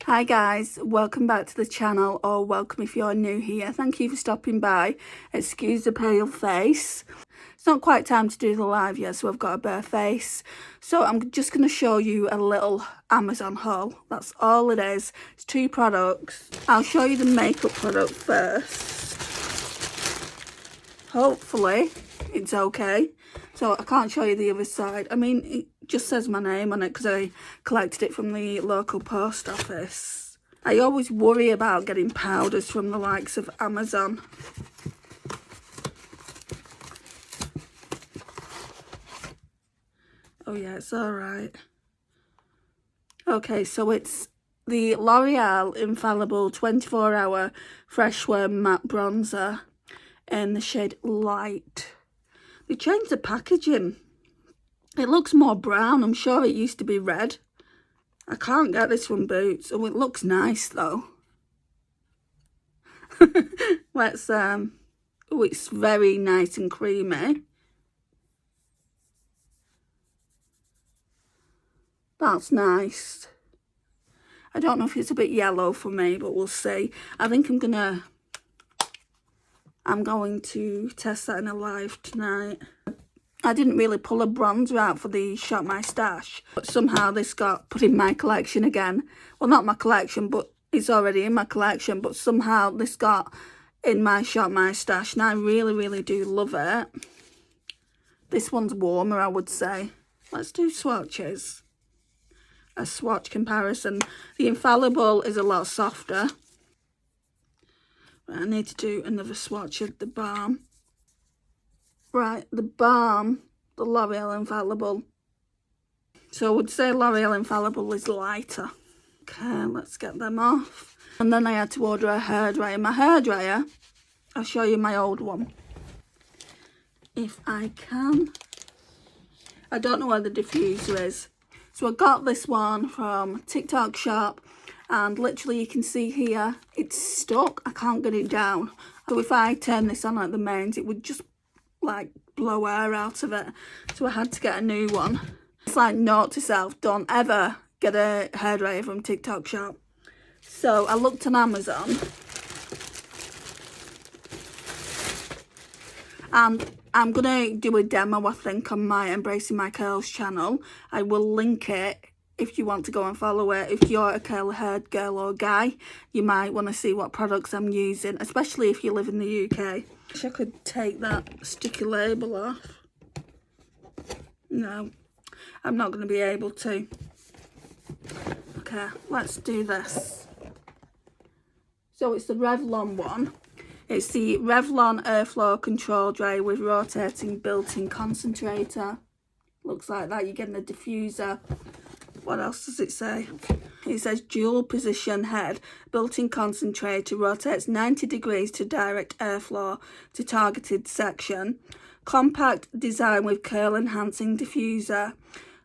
Hi guys, welcome back to the channel, or welcome if you're new here. Thank you for stopping by. Excuse the pale face. It's not quite time to do the live yet, so I've got a bare face. So I'm just going to show you a little Amazon haul. That's all it is. It's 2 products. I'll show you the makeup product first. Hopefully it's okay. So I can't show you the other side. I mean, it just says my name on it because I collected it from the local post office. I always worry about getting powders from the likes of Amazon. Oh yeah, it's alright. Okay, so it's the L'Oreal Infallible 24-hour Freshwear Matte Bronzer in the shade Light. They changed the packaging. It looks more brown. I'm sure it used to be red. I can't get this from Boots. Oh, it looks nice though. Let's oh, it's very nice and creamy. That's nice. I don't know if it's a bit yellow for me, but we'll see. I think I'm going to test that in a live tonight. I didn't really pull a bronzer out for the Shop My Stash, but somehow this got put in my collection again. Well, not my collection, but it's already in my collection, but somehow this got in my Shop My Stash, and I really do love it. This one's warmer, I would say. Let's do swatches. A swatch comparison. The Infallible is a lot softer. I need to do another swatch of the balm. Right, the balm, the L'Oreal Infallible. So I would say L'Oreal Infallible is lighter. Okay, let's get them off. And then I had to order a hairdryer. My hairdryer, I'll show you my old one, if I can. I don't know where the diffuser is. So I got this one from TikTok shop, and literally you can see here, it's stuck. I can't get it down. So if I turn this on at the mains, it would just like blow air out of it. So I had to get a new one. It's like, note to self, don't ever get a hairdryer from TikTok shop. So I looked on Amazon, and I'm gonna do a demo, I think, on my Embracing My Curls channel. I will link it if you want to go and follow it. If you're a curly haired girl or guy, you might want to see what products I'm using, especially if you live in the UK. Wish I could take that sticky label off. No, I'm not going to be able to. Okay, let's do this. So it's the Revlon one. It's the Revlon Airflow Control Dryer with rotating built-in concentrator. Looks like that. You're getting a diffuser. What else does it say? It says dual position head, built-in concentrator, rotates 90 degrees to direct airflow to targeted section. Compact design with curl enhancing diffuser.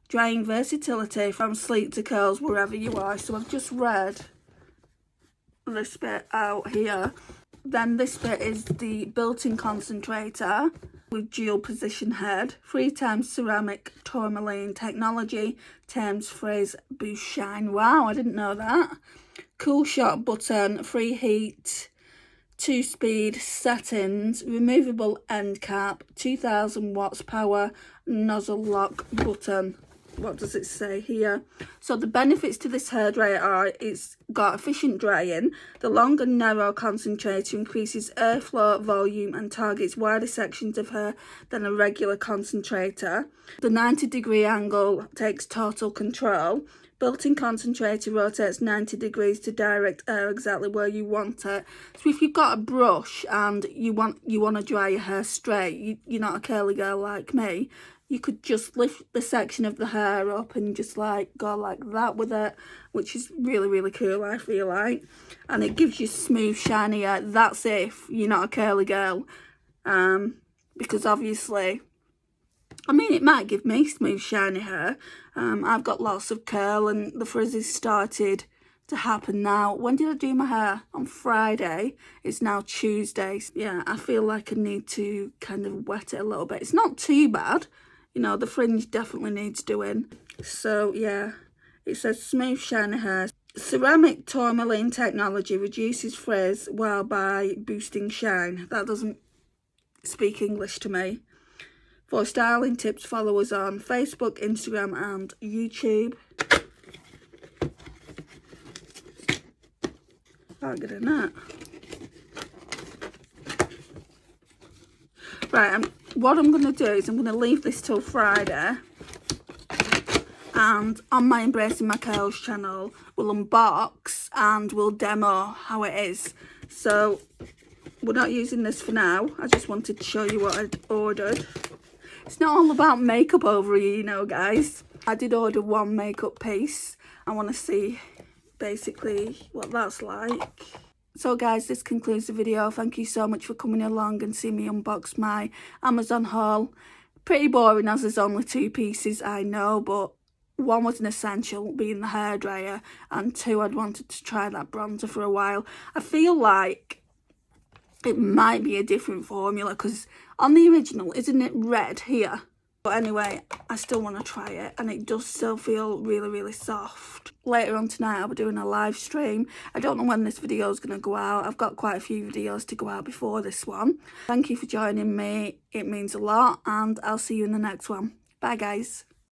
Drying versatility from sleek to curls wherever you are. So I've just read this bit out here. Then this bit is the built-in concentrator with dual position head, 3 times ceramic tourmaline technology, Thames Frizz Boost Shine. Wow, I didn't know that. Cool shot button, free heat, 2-speed settings, removable end cap, 2000 watts power, nozzle lock button. What does it say here? So the benefits to this hairdryer are, it's got efficient drying. The long and narrow concentrator increases airflow volume and targets wider sections of hair than a regular concentrator. The 90-degree angle takes total control. Built-in concentrator rotates 90 degrees to direct air exactly where you want it. So if you've got a brush and you want to dry your hair straight, you're not a curly girl like me, you could just lift the section of the hair up and just like go like that with it, which is really cool, I feel like. And it gives you smooth, shiny hair. That's if you're not a curly girl. Because obviously, I mean, it might give me smooth, shiny hair. I've got lots of curl, and the frizzes started to happen now. When did I do my hair? On Friday. It's now Tuesday. Yeah, I feel like I need to kind of wet it a little bit. It's not too bad. You know, the fringe definitely needs doing. So, yeah, it says smooth, shiny hair. ceramic tourmaline technology reduces frizz while by boosting shine. That doesn't speak English to me. For styling tips, follow us on Facebook, Instagram and YouTube. Can't get in that. Right, what I'm going to do is I'm going to leave this till Friday. And on my Embracing My Curls channel, we'll unbox and we'll demo how it is. So, we're not using this for now. I just wanted to show you what I'd ordered. It's not all about makeup over here, you know, guys. I did order one makeup piece. I want to see basically what that's like. So guys, this concludes the video. Thank you so much for coming along and seeing me unbox my Amazon haul. Pretty boring as there's only 2 pieces, I know, but one was an essential, being the hairdryer, and 2, I'd wanted to try that bronzer for a while. I feel like it might be a different formula because on the original, isn't it red here? But anyway, I still want to try it, and it does still feel really, really soft. Later on tonight, I'll be doing a live stream. I don't know when this video is going to go out. I've got quite a few videos to go out before this one. Thank you for joining me. It means a lot, and I'll see you in the next one. Bye, guys.